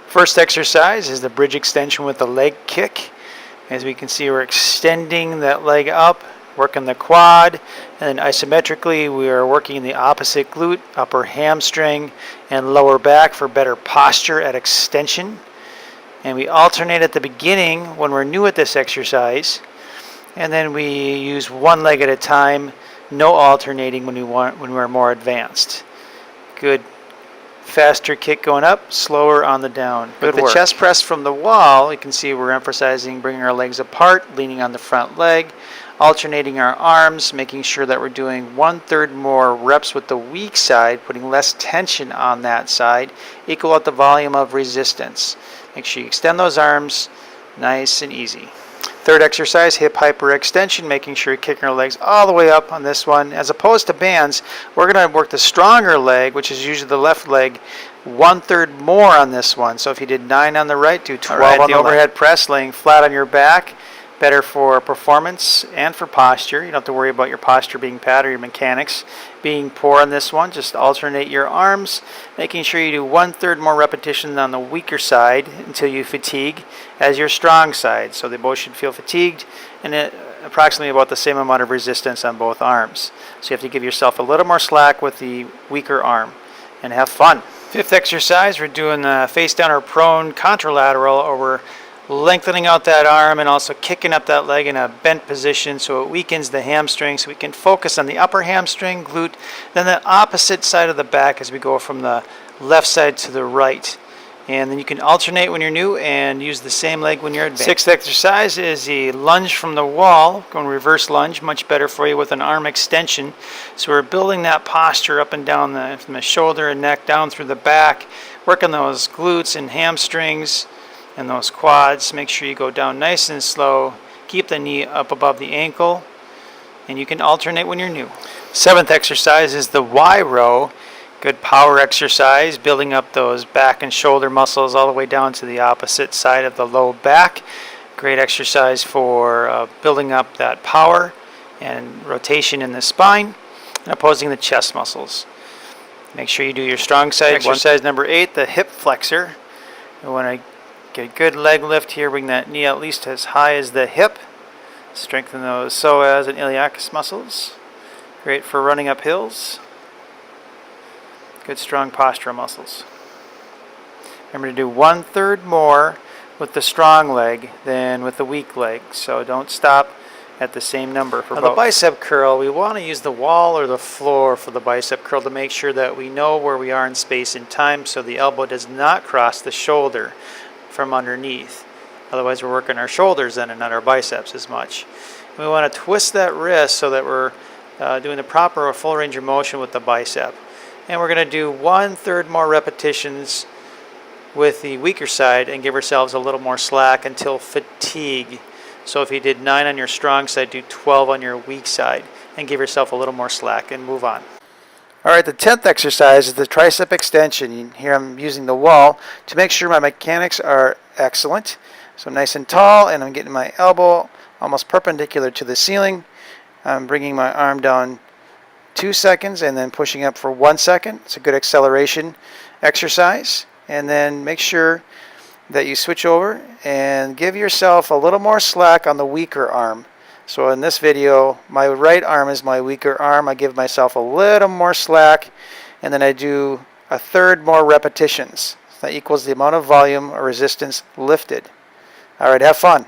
First exercise is the bridge extension with the leg kick. As we can see, we're extending that leg up, working the quad, and then isometrically we are working the opposite glute, upper hamstring, and lower back for better posture at extension. And we alternate at the beginning when we're new at this exercise, and then we use one leg at a time, no alternating when we're more advanced. Good. Faster kick going up, slower on the down. With the chest press from the wall, you can see we're emphasizing bringing our legs apart, leaning on the front leg, alternating our arms, making sure that we're doing 1/3 more reps with the weak side, putting less tension on that side, equal out the volume of resistance. Make sure you extend those arms, nice and easy. Third exercise, hip hyperextension, making sure you're kicking our legs all the way up on this one. As opposed to bands, we're going to work the stronger leg, which is usually the left leg, 1/3 more on this one. So if you did 9 on the right, do 12 on the overhead press, laying flat on your back. Better for performance and for posture. You don't have to worry about your posture being bad or your mechanics being poor on this one. Just alternate your arms, making sure you do 1/3 more repetitions on the weaker side until you fatigue as your strong side. So they both should feel fatigued and approximately about the same amount of resistance on both arms. So you have to give yourself a little more slack with the weaker arm and have fun. Fifth exercise, we're doing the face down or prone contralateral, or we're lengthening out that arm and also kicking up that leg in a bent position so it weakens the hamstring, so we can focus on the upper hamstring, glute, then the opposite side of the back as we go from the left side to the right. And then you can alternate when you're new and use the same leg when you're advanced. Sixth exercise is the lunge from the wall, going reverse lunge, much better for you with an arm extension. So we're building that posture up and down from the shoulder and neck down through the back, working those glutes and hamstrings and those quads. Make sure you go down nice and slow. Keep the knee up above the ankle, and you can alternate when you're new. Seventh exercise is the Y row. Good power exercise, building up those back and shoulder muscles all the way down to the opposite side of the low back. Great exercise for building up that power and rotation in the spine and opposing the chest muscles. Make sure you do your strong side. Exercise number 8, the hip flexor. You want to get a good leg lift here, bring that knee at least as high as the hip. Strengthen those psoas and iliacus muscles. Great for running up hills. Good strong postural muscles. Remember to do 1/3 more with the strong leg than with the weak leg. So don't stop at the same number for both. The bicep curl, we want to use the wall or the floor for the bicep curl to make sure that we know where we are in space and time so the elbow does not cross the shoulder from underneath. Otherwise we're working our shoulders then and not our biceps as much. We want to twist that wrist so that we're doing the proper or full range of motion with the bicep. And we're going to do 1/3 more repetitions with the weaker side and give ourselves a little more slack until fatigue. So if you did 9 on your strong side, do 12 on your weak side and give yourself a little more slack and move on. All right, the 10th exercise is the tricep extension. Here I'm using the wall to make sure my mechanics are excellent. So nice and tall, and I'm getting my elbow almost perpendicular to the ceiling. I'm bringing my arm down 2 seconds and then pushing up for 1 second. It's a good acceleration exercise. And then make sure that you switch over and give yourself a little more slack on the weaker arm. So in this video, my right arm is my weaker arm. I give myself a little more slack, and then I do 1/3 more repetitions. That equals the amount of volume or resistance lifted. All right, have fun.